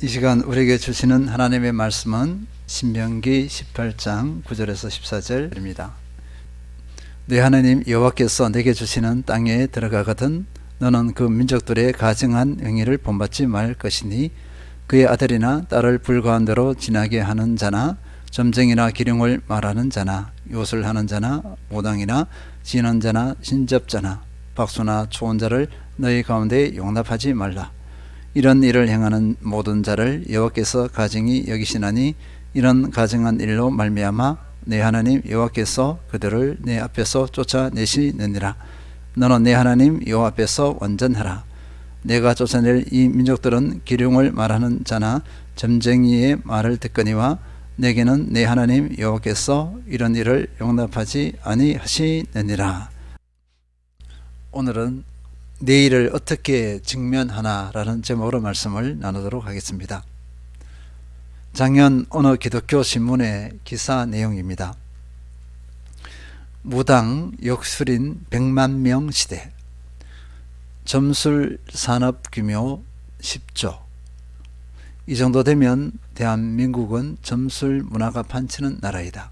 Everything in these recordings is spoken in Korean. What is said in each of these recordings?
이 시간 우리에게 주시는 하나님의 말씀은 신명기 18장 9절에서 14절입니다. 네 하나님 여호와께서 내게 주시는 땅에 들어가거든 너는 그 민족들의 가증한 행위를 본받지 말 것이니 그의 아들이나 딸을 불과한 대로 지나게 하는 자나 점쟁이나 기륭을 말하는 자나 요술하는 자나 모당이나 지는 자나 신접자나 박수나 초혼자를 너희 가운데 용납하지 말라. 이런 일을 행하는 모든 자를 여호와께서 가증히 여기시나니 이런 가증한 일로 말미암아 내 하나님 여호와께서 그들을 내 앞에서 쫓아내시느니라. 너는 내 하나님 여호와 앞에서 완전하라. 내가 쫓아낼 이 민족들은 기륭을 말하는 자나 점쟁이의 말을 듣거니와 내게는 내 하나님 여호와께서 이런 일을 용납하지 아니하시느니라. 오늘은 내일을 어떻게 직면하나라는 제목으로 말씀을 나누도록 하겠습니다. 작년 어느 기독교 신문의 기사 내용입니다. 무당 역술인 100만 명 시대, 점술 산업 규모 10조. 이 정도 되면 대한민국은 점술 문화가 판치는 나라이다.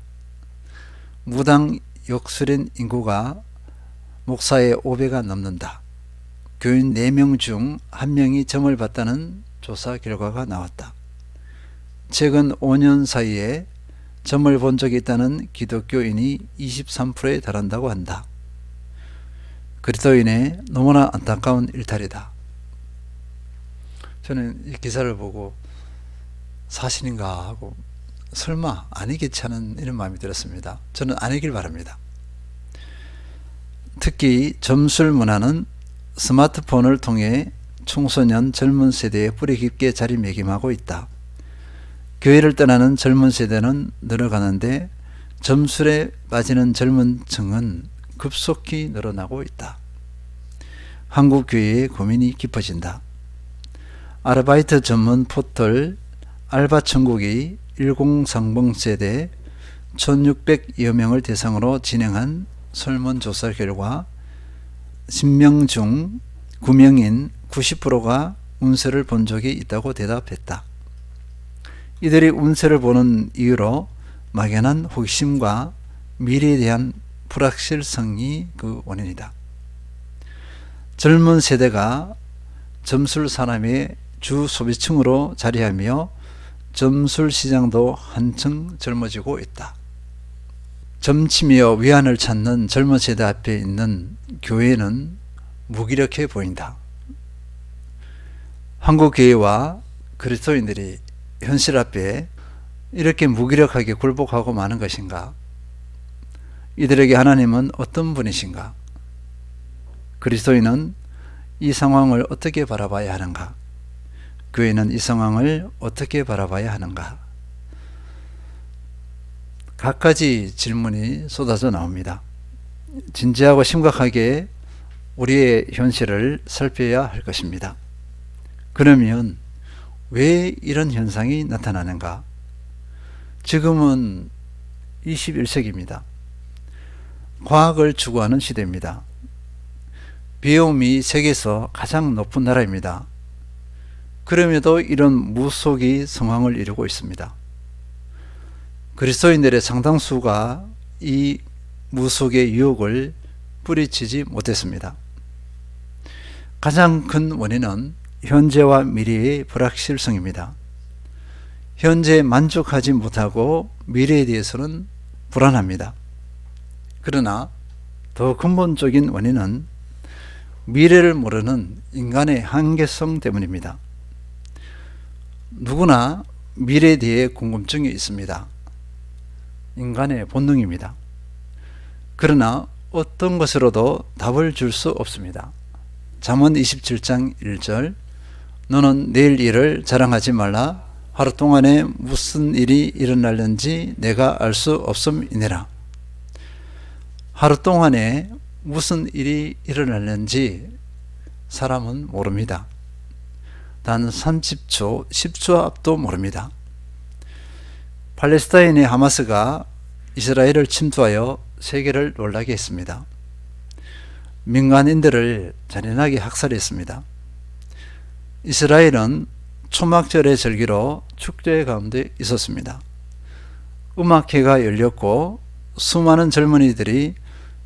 무당 역술인 인구가 목사의 5배가 넘는다. 교인 4명 중 1명이 점을 봤다는 조사 결과가 나왔다. 최근 5년 사이에 점을 본 적이 있다는 기독교인이 23%에 달한다고 한다. 그리스도인의 너무나 안타까운 일탈이다. 저는 이 기사를 보고 사실인가 하고 설마 아니겠지 하는 이런 마음이 들었습니다. 저는 아니길 바랍니다. 특히 점술 문화는 스마트폰을 통해 청소년 젊은 세대에 뿌리 깊게 자리매김하고 있다. 교회를 떠나는 젊은 세대는 늘어가는데 점술에 빠지는 젊은 층은 급속히 늘어나고 있다. 한국 교회의 고민이 깊어진다. 아르바이트 전문 포털 알바천국이 1030 세대 1600여 명을 대상으로 진행한 설문조사 결과 10명 중 9명인 90%가 운세를 본 적이 있다고 대답했다. 이들이 운세를 보는 이유로 막연한 호기심과 미래에 대한 불확실성이 그 원인이다. 젊은 세대가 점술 산업의 주 소비층으로 자리하며 점술 시장도 한층 젊어지고 있다. 점치며 위안을 찾는 젊은 세대 앞에 있는 교회는 무기력해 보인다. 한국 교회와 그리스도인들이 현실 앞에 이렇게 무기력하게 굴복하고 마는 것인가? 이들에게 하나님은 어떤 분이신가? 그리스도인은 이 상황을 어떻게 바라봐야 하는가? 교회는 이 상황을 어떻게 바라봐야 하는가? 갖가지 질문이 쏟아져 나옵니다. 진지하고 심각하게 우리의 현실을 살펴야 할 것입니다. 그러면 왜 이런 현상이 나타나는가? 지금은 21세기입니다. 과학을 추구하는 시대입니다. 비움이 세계에서 가장 높은 나라입니다. 그럼에도 이런 무속이 성황을 이루고 있습니다. 그리스도인들의 상당수가 이 무속의 유혹을 뿌리치지 못했습니다. 가장 큰 원인은 현재와 미래의 불확실성입니다. 현재에 만족하지 못하고 미래에 대해서는 불안합니다. 그러나 더 근본적인 원인은 미래를 모르는 인간의 한계성 때문입니다. 누구나 미래에 대해 궁금증이 있습니다. 인간의 본능입니다. 그러나 어떤 것으로도 답을 줄 수 없습니다. 잠언 27장 1절 너는 내일 일을 자랑하지 말라. 하루 동안에 무슨 일이 일어날는지 내가 알 수 없음이니라. 하루 동안에 무슨 일이 일어날는지 사람은 모릅니다. 단 30초, 10초 앞도 모릅니다. 팔레스타인의 하마스가 이스라엘을 침투하여 세계를 놀라게 했습니다. 민간인들을 잔인하게 학살했습니다. 이스라엘은 초막절의 절기로 축제 가운데 있었습니다. 음악회가 열렸고 수많은 젊은이들이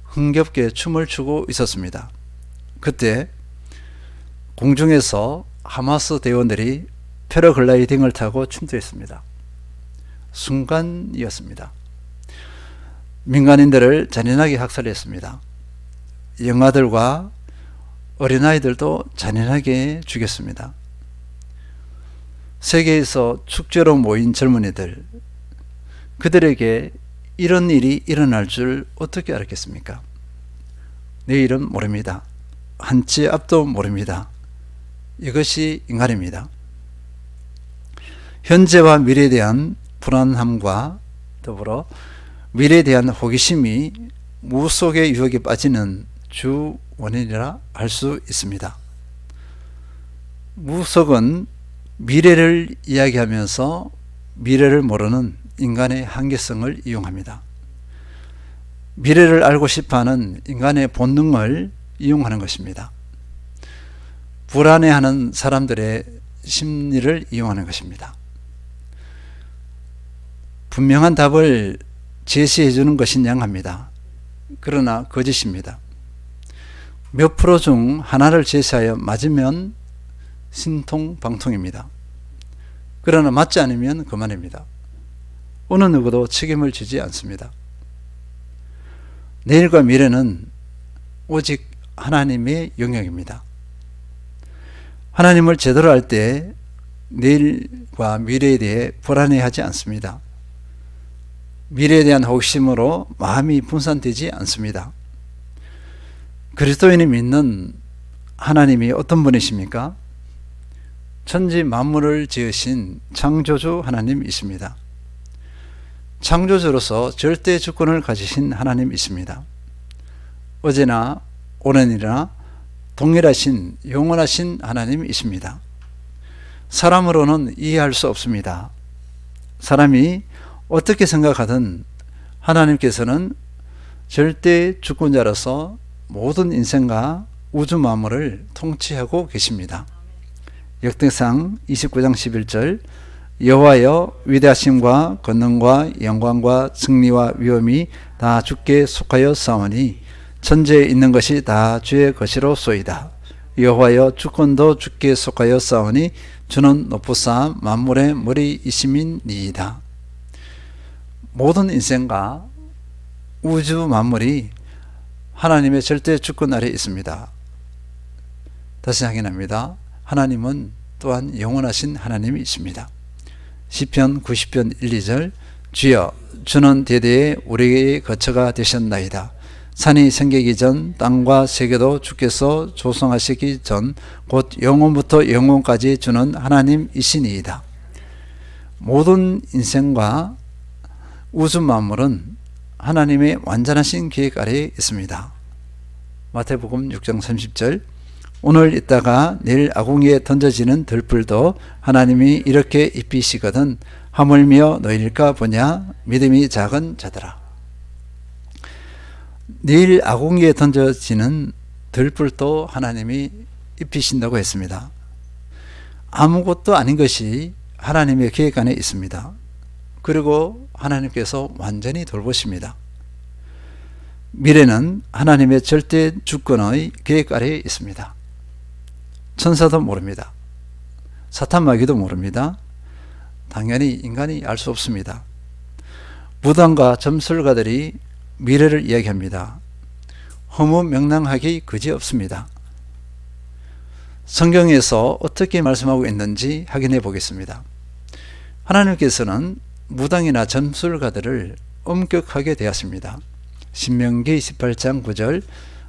흥겹게 춤을 추고 있었습니다. 그때 공중에서 하마스 대원들이 패러글라이딩을 타고 춤추었습니다. 순간이었습니다. 민간인들을 잔인하게 학살했습니다. 영아들과 어린아이들도 잔인하게 죽였습니다. 세계에서 축제로 모인 젊은이들, 그들에게 이런 일이 일어날 줄 어떻게 알았겠습니까? 내일은 모릅니다. 한 치 앞도 모릅니다. 이것이 인간입니다. 현재와 미래에 대한 불안함과 더불어 미래에 대한 호기심이 무속의 유혹에 빠지는 주 원인이라 할 수 있습니다. 무속은 미래를 이야기하면서 미래를 모르는 인간의 한계성을 이용합니다. 미래를 알고 싶어하는 인간의 본능을 이용하는 것입니다. 불안해하는 사람들의 심리를 이용하는 것입니다. 분명한 답을 제시해 주는 것인 양합니다. 그러나 거짓입니다. 몇 프로 중 하나를 제시하여 맞으면 신통방통입니다. 그러나 맞지 않으면 그만입니다. 어느 누구도 책임을 지지 않습니다. 내일과 미래는 오직 하나님의 영역입니다. 하나님을 제대로 알 때 내일과 미래에 대해 불안해하지 않습니다. 미래에 대한 호기심으로 마음이 분산되지 않습니다. 그리스도인이 믿는 하나님이 어떤 분이십니까? 천지 만물을 지으신 창조주 하나님이십니다. 창조주로서 절대 주권을 가지신 하나님이십니다. 어제나 오늘이나 동일하신 영원하신 하나님이십니다. 사람으로는 이해할 수 없습니다. 사람이 어떻게 생각하든 하나님께서는 절대 주권자로서 모든 인생과 우주 만물을 통치하고 계십니다. 역대상 29장 11절 여호와여 위대하심과 권능과 영광과 승리와 위엄이 다 주께 속하여 싸우니 천지에 있는 것이 다 주의 것이로소이다. 여호와여 주권도 주께 속하여 싸우니 주는 높으사 만물의 머리이심이니이다. 모든 인생과 우주 만물이 하나님의 절대 주권 아래 있습니다. 다시 확인합니다. 하나님은 또한 영원하신 하나님이십니다. 시편 90편 1, 2절 주여 주는 대대에 우리의 거처가 되셨나이다. 산이 생기기 전 땅과 세계도 주께서 조성하시기 전 곧 영원부터 영원까지 주는 하나님이시니이다. 모든 인생과 우주 만물은 하나님의 완전하신 계획 아래에 있습니다. 마태복음 6장 30절 오늘 있다가 내일 아궁이에 던져지는 들불도 하나님이 이렇게 입히시거든 하물며 너희일까 보냐 믿음이 작은 자들아. 내일 아궁이에 던져지는 들불도 하나님이 입히신다고 했습니다. 아무것도 아닌 것이 하나님의 계획 안에 있습니다. 그리고 하나님께서 완전히 돌보십니다. 미래는 하나님의 절대 주권의 계획 아래에 있습니다. 천사도 모릅니다. 사탄 마귀도 모릅니다. 당연히 인간이 알 수 없습니다. 무당과 점술가들이 미래를 이야기합니다. 허무맹랑하기 그지없습니다. 성경에서 어떻게 말씀하고 있는지 확인해 보겠습니다. 하나님께서는 무당이나 점술가들을 엄격하게 대하십니다. 신명기 18장 9절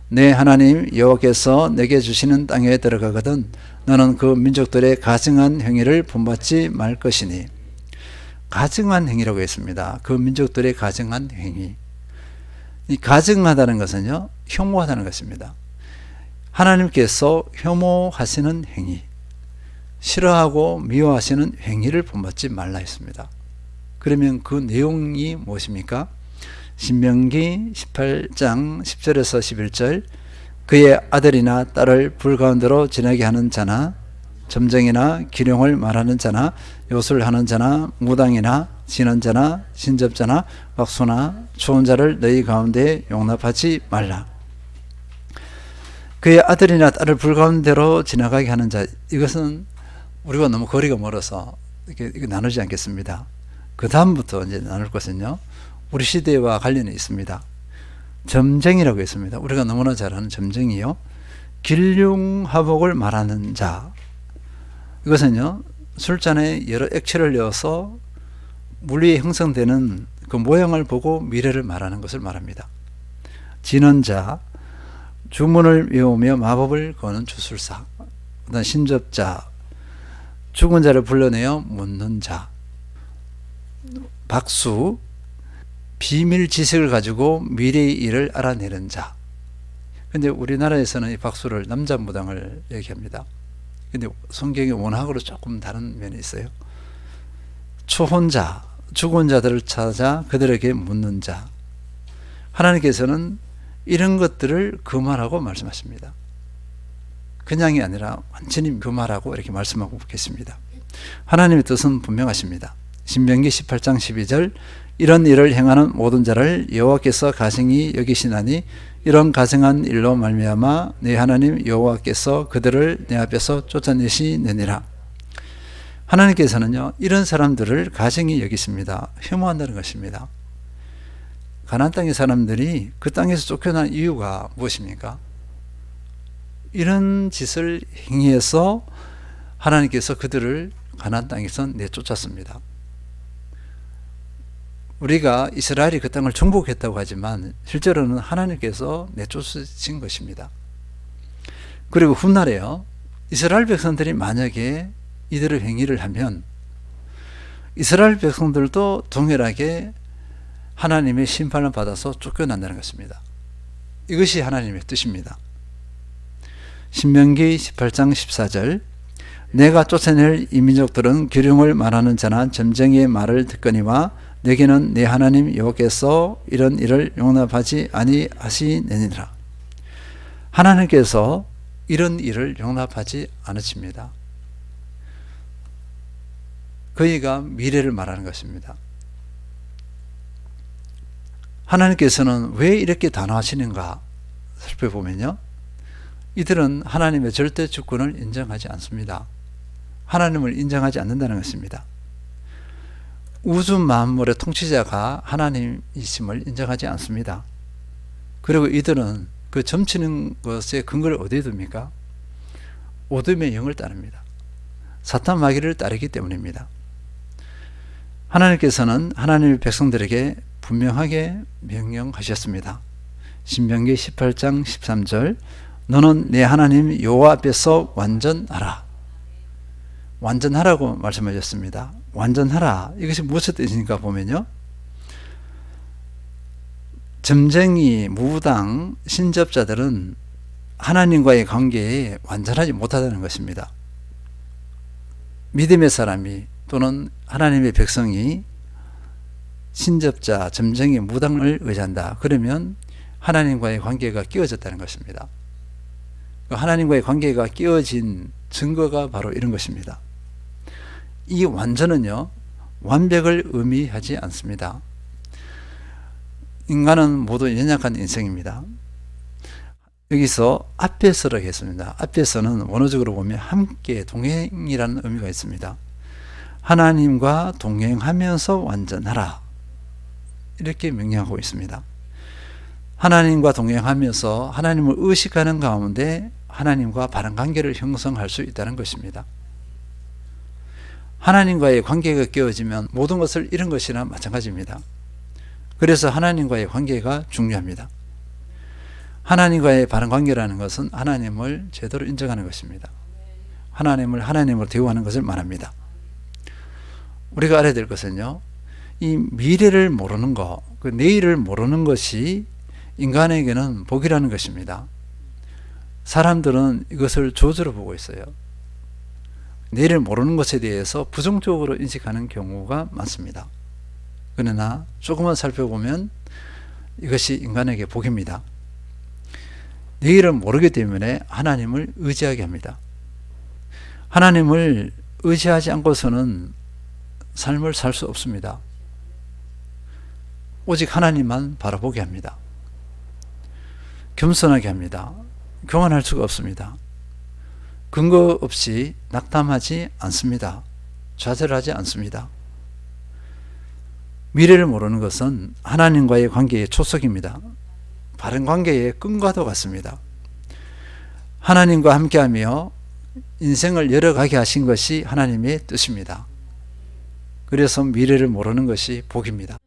내 하나님 여호와께서 내게 주시는 땅에 들어가거든 너는 그 민족들의 가증한 행위를 본받지 말 것이니. 가증한 행위라고 했습니다. 그 민족들의 가증한 행위. 이 가증하다는 것은요, 혐오하다는 것입니다. 하나님께서 혐오하시는 행위, 싫어하고 미워하시는 행위를 본받지 말라 했습니다. 그러면 그 내용이 무엇입니까? 신명기 18장 10절에서 11절 그의 아들이나 딸을 불 가운데로 지나게 하는 자나 점쟁이나 기룡을 말하는 자나 요술하는 자나 무당이나 진언자나 신접자나 박수나 추운 자를 너희 가운데 용납하지 말라. 그의 아들이나 딸을 불가운데로 지나가게 하는 자, 이것은 우리가 너무 거리가 멀어서 이렇게 나누지 않겠습니다. 그 다음부터 이제 나눌 것은요, 우리 시대와 관련이 있습니다. 점쟁이라고 있습니다. 우리가 너무나 잘 아는 점쟁이요. 길흉화복을 말하는 자. 이것은요, 술잔에 여러 액체를 넣어서 물 위에 형성되는 그 모양을 보고 미래를 말하는 것을 말합니다. 진언자, 주문을 외우며 마법을 거는 주술사. 그다음 신접자, 죽은 자를 불러내어 묻는 자. 박수, 비밀 지식을 가지고 미래의 일을 알아내는 자. 근데 우리나라에서는 이 박수를 남자 무당을 얘기합니다. 근데 성경의 원학으로 조금 다른 면이 있어요. 초혼자, 죽은 자들을 찾아 그들에게 묻는 자. 하나님께서는 이런 것들을 금하라고 말씀하십니다. 그냥이 아니라 완전히 금하라고 이렇게 말씀하고 계십니다. 하나님의 뜻은 분명하십니다. 신명기 18장 12절, 이런 일을 행하는 모든 자를 여호와께서 가증히 여기시나니 이런 가증한 일로 말미암아 내 하나님 여호와께서 그들을 내 앞에서 쫓아내시느니라. 하나님께서는요, 이런 사람들을 가증히 여기십니다. 혐오한다는 것입니다. 가나안 땅의 사람들이 그 땅에서 쫓겨난 이유가 무엇입니까? 이런 짓을 행해서 하나님께서 그들을 가나안 땅에서 내쫓았습니다. 우리가 이스라엘이 그 땅을 정복했다고 하지만 실제로는 하나님께서 내쫓으신 것입니다. 그리고 훗날에요, 이스라엘 백성들이 만약에 이들의 행위를 하면 이스라엘 백성들도 동일하게 하나님의 심판을 받아서 쫓겨난다는 것입니다. 이것이 하나님의 뜻입니다. 신명기 18장 14절, 내가 쫓아낼 이 민족들은 기륭을 말하는 자나 점쟁이의 말을 듣거니와 내게는 내 하나님 여호와께서 이런 일을 용납하지 아니하시느니라. 하나님께서 이런 일을 용납하지 않으십니다. 그이가 미래를 말하는 것입니다. 하나님께서는 왜 이렇게 단호하시는가 살펴보면요, 이들은 하나님의 절대 주권을 인정하지 않습니다. 하나님을 인정하지 않는다는 것입니다. 우주 만물의 통치자가 하나님이심을 인정하지 않습니다. 그리고 이들은 그 점치는 것의 근거를 어디에 둡니까? 어둠의 영을 따릅니다. 사탄 마귀를 따르기 때문입니다. 하나님께서는 하나님의 백성들에게 분명하게 명령하셨습니다. 신명기 18장 13절, 너는 내 하나님 여호와 앞에서 완전하라. 완전하라고 말씀하셨습니다. 완전하라. 이것이 무엇의 뜻인가 보면요, 점쟁이, 무당, 신접자들은 하나님과의 관계에 완전하지 못하다는 것입니다. 믿음의 사람이 또는 하나님의 백성이 신접자, 점쟁이, 무당을 의지한다. 그러면 하나님과의 관계가 끼어졌다는 것입니다. 하나님과의 관계가 끼어진 증거가 바로 이런 것입니다. 이 완전은요, 완벽을 의미하지 않습니다. 인간은 모두 연약한 인생입니다. 여기서 앞에서라고 했습니다. 앞에서는 원어적으로 보면 함께 동행이라는 의미가 있습니다. 하나님과 동행하면서 완전하라, 이렇게 명령하고 있습니다. 하나님과 동행하면서 하나님을 의식하는 가운데 하나님과 바른 관계를 형성할 수 있다는 것입니다. 하나님과의 관계가 깨어지면 모든 것을 잃은 것이나 마찬가지입니다. 그래서 하나님과의 관계가 중요합니다. 하나님과의 바른 관계라는 것은 하나님을 제대로 인정하는 것입니다. 하나님을 하나님으로 대우하는 것을 말합니다. 우리가 알아야 될 것은요, 이 미래를 모르는 것, 그 내일을 모르는 것이 인간에게는 복이라는 것입니다. 사람들은 이것을 저주로 보고 있어요. 내일을 모르는 것에 대해서 부정적으로 인식하는 경우가 많습니다. 그러나 조금만 살펴보면 이것이 인간에게 복입니다. 내일을 모르기 때문에 하나님을 의지하게 합니다. 하나님을 의지하지 않고서는 삶을 살 수 없습니다. 오직 하나님만 바라보게 합니다. 겸손하게 합니다. 교만할 수가 없습니다. 근거 없이 낙담하지 않습니다. 좌절하지 않습니다. 미래를 모르는 것은 하나님과의 관계의 초석입니다. 바른 관계의 끈과도 같습니다. 하나님과 함께하며 인생을 열어가게 하신 것이 하나님의 뜻입니다. 그래서 미래를 모르는 것이 복입니다.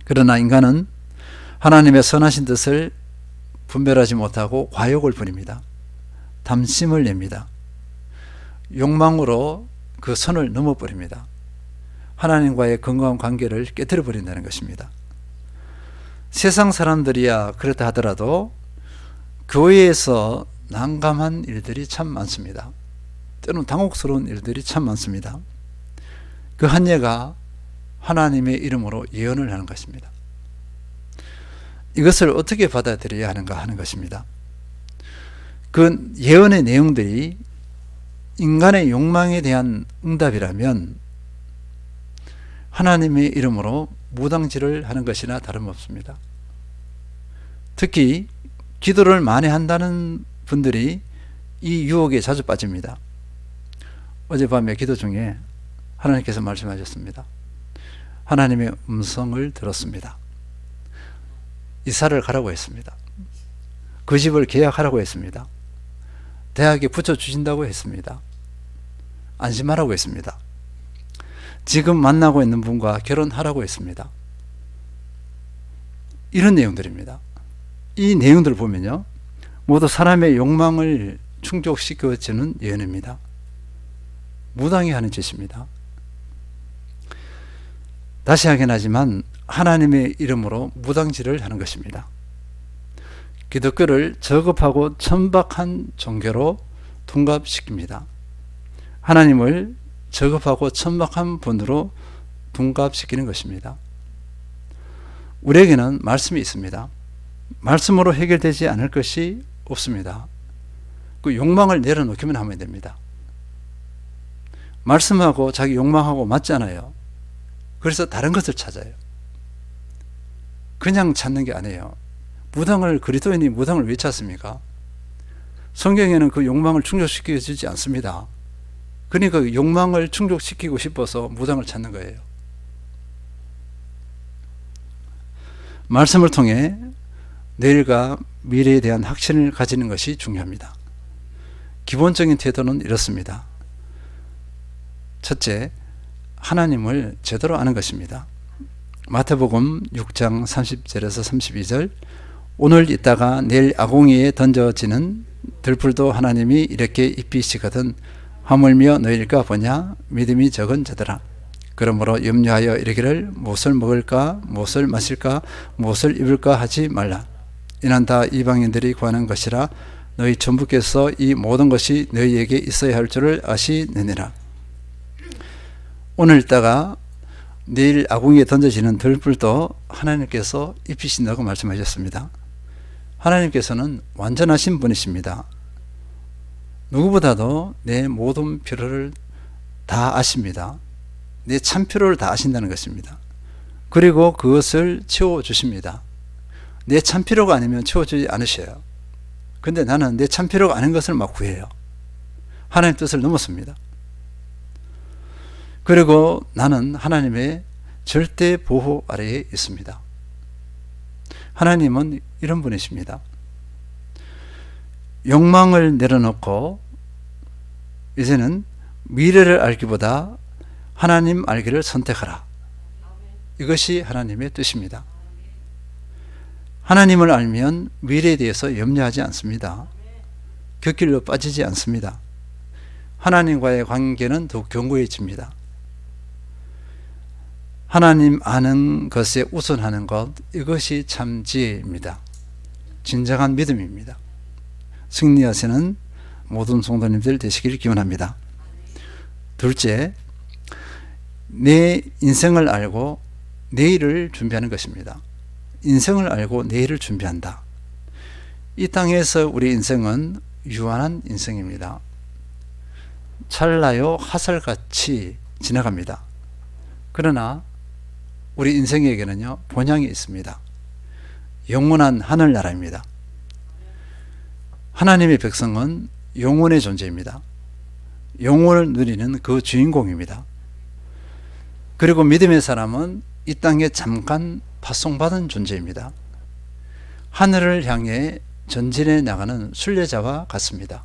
그러나 인간은 하나님의 선하신 뜻을 분별하지 못하고 과욕을 부립니다. 담심을 냅니다. 욕망으로 그 선을 넘어버립니다. 하나님과의 건강한 관계를 깨뜨려 버린다는 것입니다. 세상 사람들이야 그렇다 하더라도 교회에서 난감한 일들이 참 많습니다. 때로는 당혹스러운 일들이 참 많습니다. 그 한 예가 하나님의 이름으로 예언을 하는 것입니다. 이것을 어떻게 받아들여야 하는가 하는 것입니다. 그 예언의 내용들이 인간의 욕망에 대한 응답이라면 하나님의 이름으로 무당질을 하는 것이나 다름없습니다. 특히 기도를 많이 한다는 분들이 이 유혹에 자주 빠집니다. 어젯밤에 기도 중에 하나님께서 말씀하셨습니다. 하나님의 음성을 들었습니다. 이사를 가라고 했습니다. 그 집을 계약하라고 했습니다. 대학에 붙여주신다고 했습니다. 안심하라고 했습니다. 지금 만나고 있는 분과 결혼하라고 했습니다. 이런 내용들입니다. 이 내용들을 보면요, 모두 사람의 욕망을 충족시켜주는 예언입니다. 무당이 하는 짓입니다. 다시 확인하지만 하나님의 이름으로 무당질을 하는 것입니다. 기독교를 저급하고 천박한 종교로 둔갑시킵니다. 하나님을 저급하고 천박한 분으로 둔갑시키는 것입니다. 우리에게는 말씀이 있습니다. 말씀으로 해결되지 않을 것이 없습니다. 그 욕망을 내려놓기만 하면 됩니다. 말씀하고 자기 욕망하고 맞잖아요. 그래서 다른 것을 찾아요. 그냥 찾는 게 아니에요. 무당을, 그리스도인이 무당을 왜 찾습니까? 성경에는 그 욕망을 충족시켜 주지 않습니다. 그러니까 그 욕망을 충족시키고 싶어서 무당을 찾는 거예요. 말씀을 통해 내일과 미래에 대한 확신을 가지는 것이 중요합니다. 기본적인 태도는 이렇습니다. 첫째, 하나님을 제대로 아는 것입니다. 마태복음 6장 30절에서 32절, 오늘 있다가 내일 아궁이에 던져지는 들풀도 하나님이 이렇게 입히시거든 하물며 너희일까 보냐 믿음이 적은 자들아. 그러므로 염려하여 이르기를 무엇을 먹을까 무엇을 마실까 무엇을 입을까 하지 말라. 이는 다 이방인들이 구하는 것이라. 너희 전부께서 이 모든 것이 너희에게 있어야 할 줄을 아시느니라. 오늘 있다가 내일 아궁이에 던져지는 들풀도 하나님께서 입히신다고 말씀하셨습니다. 하나님께서는 완전하신 분이십니다. 누구보다도 내 모든 필요를 다 아십니다. 내 참 필요를 다 아신다는 것입니다. 그리고 그것을 채워주십니다. 내 참 필요가 아니면 채워주지 않으셔요. 근데 나는 내 참 필요가 아닌 것을 막 구해요. 하나님 뜻을 넘었습니다. 그리고 나는 하나님의 절대 보호 아래에 있습니다. 하나님은 이런 분이십니다. 욕망을 내려놓고 이제는 미래를 알기보다 하나님 알기를 선택하라. 이것이 하나님의 뜻입니다. 하나님을 알면 미래에 대해서 염려하지 않습니다. 곁길로 빠지지 않습니다. 하나님과의 관계는 더욱 견고해집니다. 하나님 아는 것에 우선하는 것, 이것이 참 지혜입니다. 진정한 믿음입니다. 승리하시는 모든 성도님들 되시기를 기원합니다. 둘째, 내 인생을 알고 내일을 준비하는 것입니다. 인생을 알고 내일을 준비한다. 이 땅에서 우리 인생은 유한한 인생입니다. 찰나요 화살같이 지나갑니다. 그러나 우리 인생에게는요, 본향이 있습니다. 영원한 하늘나라입니다. 하나님의 백성은 영원의 존재입니다. 영원을 누리는 그 주인공입니다. 그리고 믿음의 사람은 이 땅에 잠깐 파송받은 존재입니다. 하늘을 향해 전진해 나가는 순례자와 같습니다.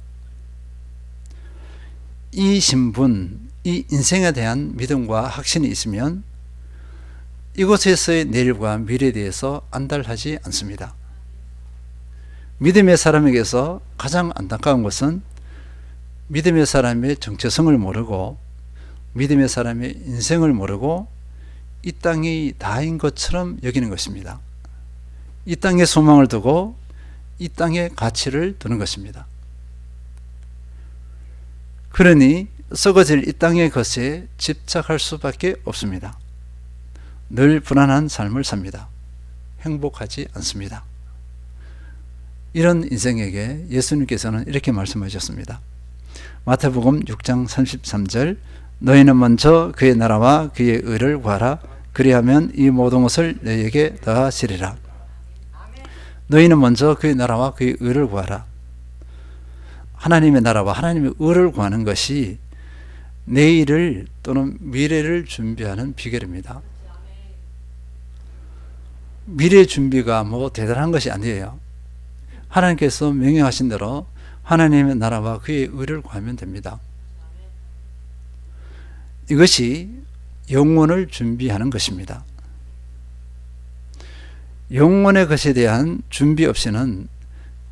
이 신분, 이 인생에 대한 믿음과 확신이 있으면 이곳에서의 내일과 미래에 대해서 안달하지 않습니다. 믿음의 사람에게서 가장 안타까운 것은 믿음의 사람의 정체성을 모르고 믿음의 사람의 인생을 모르고 이 땅이 다인 것처럼 여기는 것입니다. 이 땅에 소망을 두고 이 땅에 가치를 두는 것입니다. 그러니 썩어질 이 땅의 것에 집착할 수밖에 없습니다. 늘 불안한 삶을 삽니다. 행복하지 않습니다. 이런 인생에게 예수님께서는 이렇게 말씀하셨습니다. 마태복음 6장 33절, 너희는 먼저 그의 나라와 그의 의를 구하라. 그리하면 이 모든 것을 너희에게 더하시리라. 너희는 먼저 그의 나라와 그의 의를 구하라. 하나님의 나라와 하나님의 의를 구하는 것이 내일을 또는 미래를 준비하는 비결입니다. 미래 준비가 뭐 대단한 것이 아니에요. 하나님께서 명령하신 대로 하나님의 나라와 그의 의를 구하면 됩니다. 이것이 영혼을 준비하는 것입니다. 영혼의 것에 대한 준비 없이는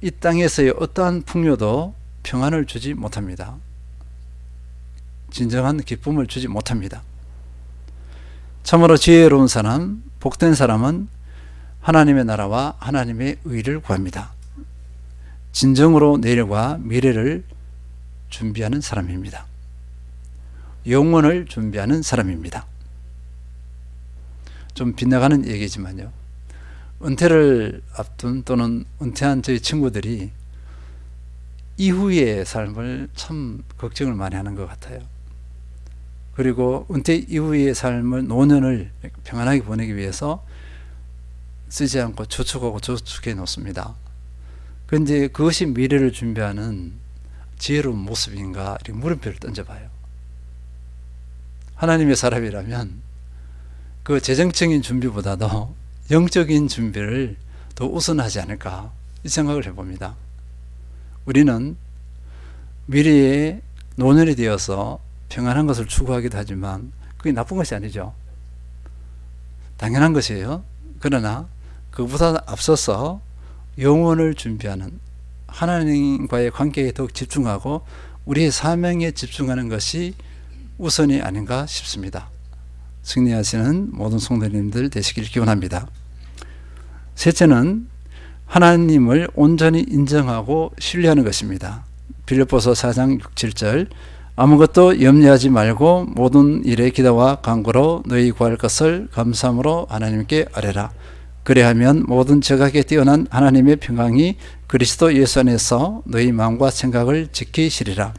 이 땅에서의 어떠한 풍요도 평안을 주지 못합니다. 진정한 기쁨을 주지 못합니다. 참으로 지혜로운 사람, 복된 사람은 하나님의 나라와 하나님의 의를 구합니다. 진정으로 내일과 미래를 준비하는 사람입니다. 영혼을 준비하는 사람입니다. 좀 빗나가는 얘기지만요, 은퇴를 앞둔 또는 은퇴한 저희 친구들이 이후의 삶을 참 걱정을 많이 하는 것 같아요. 그리고 은퇴 이후의 삶을, 노년을 평안하게 보내기 위해서 쓰지 않고 저축하고 저축해 놓습니다. 그런데 그것이 미래를 준비하는 지혜로운 모습인가, 이렇게 물음표를 던져봐요. 하나님의 사람이라면 그 재정적인 준비보다도 영적인 준비를 더 우선하지 않을까, 이 생각을 해봅니다. 우리는 미래에 노년이 되어서 평안한 것을 추구하기도 하지만 그게 나쁜 것이 아니죠. 당연한 것이에요. 그러나 그보다 앞서서 영혼을 준비하는, 하나님과의 관계에 더욱 집중하고 우리의 사명에 집중하는 것이 우선이 아닌가 싶습니다. 승리하시는 모든 성도님들 되시길 기원합니다. 셋째는 하나님을 온전히 인정하고 신뢰하는 것입니다. 빌립보서 4장 6, 7절, 아무것도 염려하지 말고 모든 일에 기도와 간구로 너희 구할 것을 감사함으로 하나님께 아뢰라. 그래야면 모든 지각에 뛰어난 하나님의 평강이 그리스도 예수 안에서 너희 마음과 생각을 지키시리라.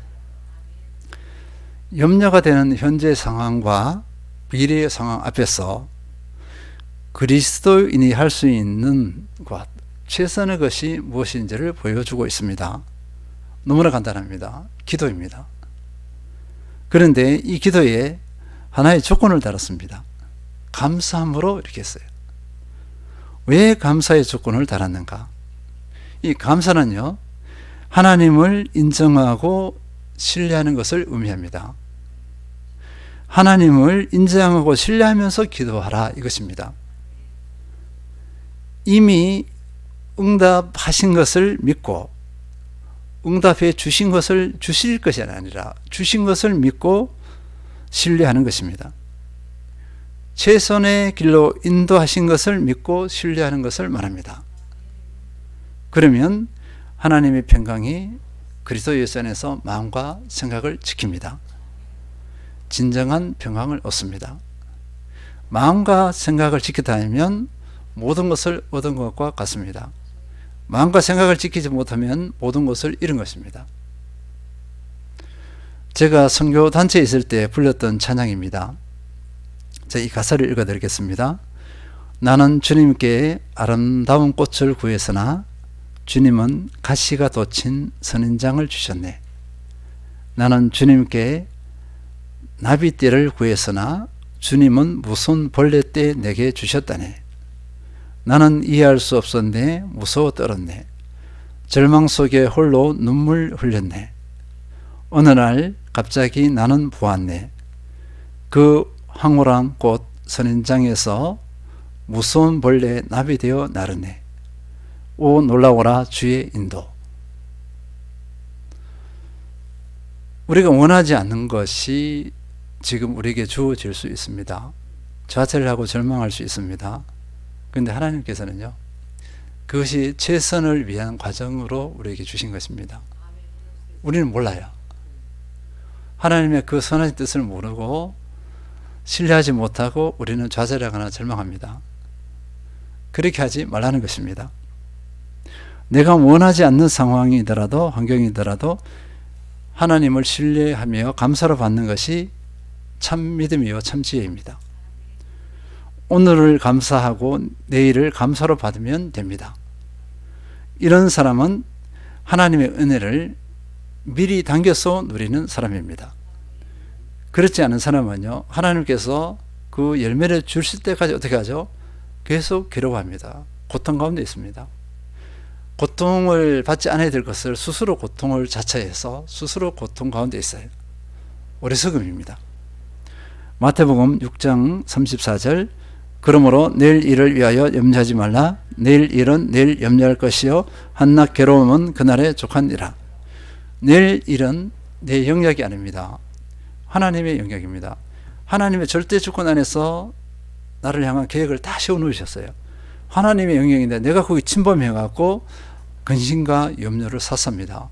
염려가 되는 현재 상황과 미래의 상황 앞에서 그리스도인이 할 수 있는 것, 최선의 것이 무엇인지를 보여주고 있습니다. 너무나 간단합니다. 기도입니다. 그런데 이 기도에 하나의 조건을 달았습니다. 감사함으로 이렇게 했어요. 왜 감사의 조건을 달았는가? 이 감사는요, 하나님을 인정하고 신뢰하는 것을 의미합니다. 하나님을 인정하고 신뢰하면서 기도하라, 이것입니다. 이미 응답하신 것을 믿고 응답해 주신 것을 주실 것이 아니라 주신 것을 믿고 신뢰하는 것입니다. 최선의 길로 인도하신 것을 믿고 신뢰하는 것을 말합니다. 그러면 하나님의 평강이 그리스도 예수 안에서 마음과 생각을 지킵니다. 진정한 평강을 얻습니다. 마음과 생각을 지키다면 모든 것을 얻은 것과 같습니다. 마음과 생각을 지키지 못하면 모든 것을 잃은 것입니다. 제가 선교 단체에 있을 때 불렀던 찬양입니다. 이 가사를 읽어드리겠습니다. 나는 주님께 아름다운 꽃을 구했으나 주님은 가시가 돋친 선인장을 주셨네. 나는 주님께 나비떼를 구했으나 주님은 무슨 벌레떼 내게 주셨다네. 나는 이해할 수 없었네. 무서워 떨었네. 절망 속에 홀로 눈물 흘렸네. 어느 날 갑자기 나는 보았네. 그 황홀한 꽃 선인장에서 무서운 벌레 나비되어 나르네. 오 놀라워라 주의 인도. 우리가 원하지 않는 것이 지금 우리에게 주어질 수 있습니다. 좌절을 하고 절망할 수 있습니다. 그런데 하나님께서는요, 그것이 최선을 위한 과정으로 우리에게 주신 것입니다. 우리는 몰라요. 하나님의 그 선한 뜻을 모르고 신뢰하지 못하고 우리는 좌절하거나 절망합니다. 그렇게 하지 말라는 것입니다. 내가 원하지 않는 상황이더라도 환경이더라도 하나님을 신뢰하며 감사로 받는 것이 참 믿음이요 참 지혜입니다. 오늘을 감사하고 내일을 감사로 받으면 됩니다. 이런 사람은 하나님의 은혜를 미리 당겨서 누리는 사람입니다. 그렇지 않은 사람은요, 하나님께서 그 열매를 주실 때까지 어떻게 하죠? 계속 괴로워합니다. 고통 가운데 있습니다. 고통을 받지 않아야 될 것을 스스로 고통을 자처해서 스스로 고통 가운데 있어요. 어리석음입니다. 마태복음 6장 34절 그러므로 내일 일을 위하여 염려하지 말라. 내일 일은 내일 염려할 것이요 한낱 괴로움은 그날에 족하니라. 내일 일은 내 영역이 아닙니다. 하나님의 영역입니다. 하나님의 절대 주권 안에서 나를 향한 계획을 다 세워놓으셨어요. 하나님의 영역인데 내가 거기 침범해갖고 근심과 염려를 샀습니다.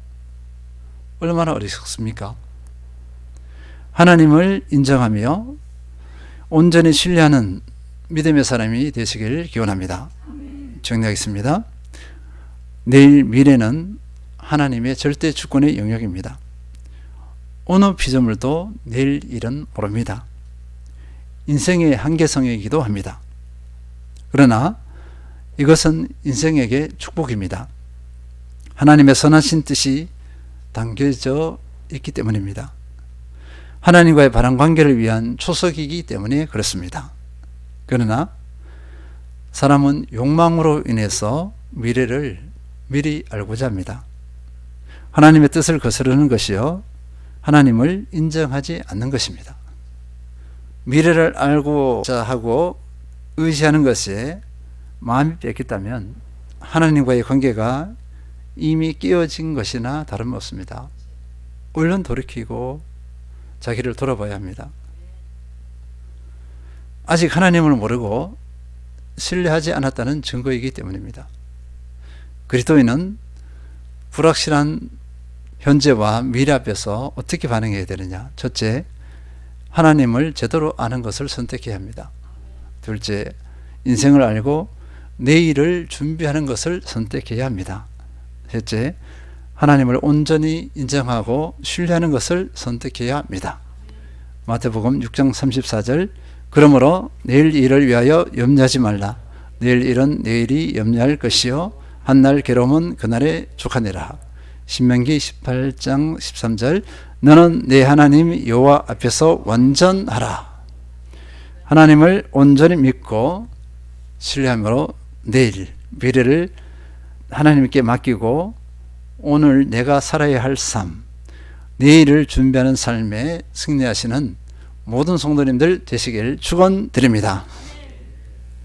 얼마나 어리석습니까? 하나님을 인정하며 온전히 신뢰하는 믿음의 사람이 되시길 기원합니다. 정리하겠습니다. 내일 미래는 하나님의 절대 주권의 영역입니다. 어느 피조물도 내일 일은 모릅니다. 인생의 한계성이기도 합니다. 그러나 이것은 인생에게 축복입니다. 하나님의 선하신 뜻이 담겨져 있기 때문입니다. 하나님과의 바른 관계를 위한 초석이기 때문에 그렇습니다. 그러나 사람은 욕망으로 인해서 미래를 미리 알고자 합니다. 하나님의 뜻을 거스르는 것이요 하나님을 인정하지 않는 것입니다. 미래를 알고자 하고 의지하는 것에 마음이 뺏겼다면 하나님과의 관계가 이미 깨어진 것이나 다름없습니다. 얼른 돌이키고 자기를 돌아봐야 합니다. 아직 하나님을 모르고 신뢰하지 않았다는 증거이기 때문입니다. 그리스도인은 불확실한 현재와 미래 앞에서 어떻게 반응해야 되느냐? 첫째, 하나님을 제대로 아는 것을 선택해야 합니다. 둘째, 인생을 알고 내일을 준비하는 것을 선택해야 합니다. 셋째, 하나님을 온전히 인정하고 신뢰하는 것을 선택해야 합니다. 마태복음 6장 34절 그러므로 내일 일을 위하여 염려하지 말라. 내일 일은 내일이 염려할 것이요 한날 괴로움은 그날에 족하니라. 신명기 18장 13절 너는 내 하나님 여호와 앞에서 완전하라. 하나님을 온전히 믿고 신뢰함으로 내일 미래를 하나님께 맡기고 오늘 내가 살아야 할 삶, 내일을 준비하는 삶에 승리하시는 모든 성도님들 되시길 축원드립니다.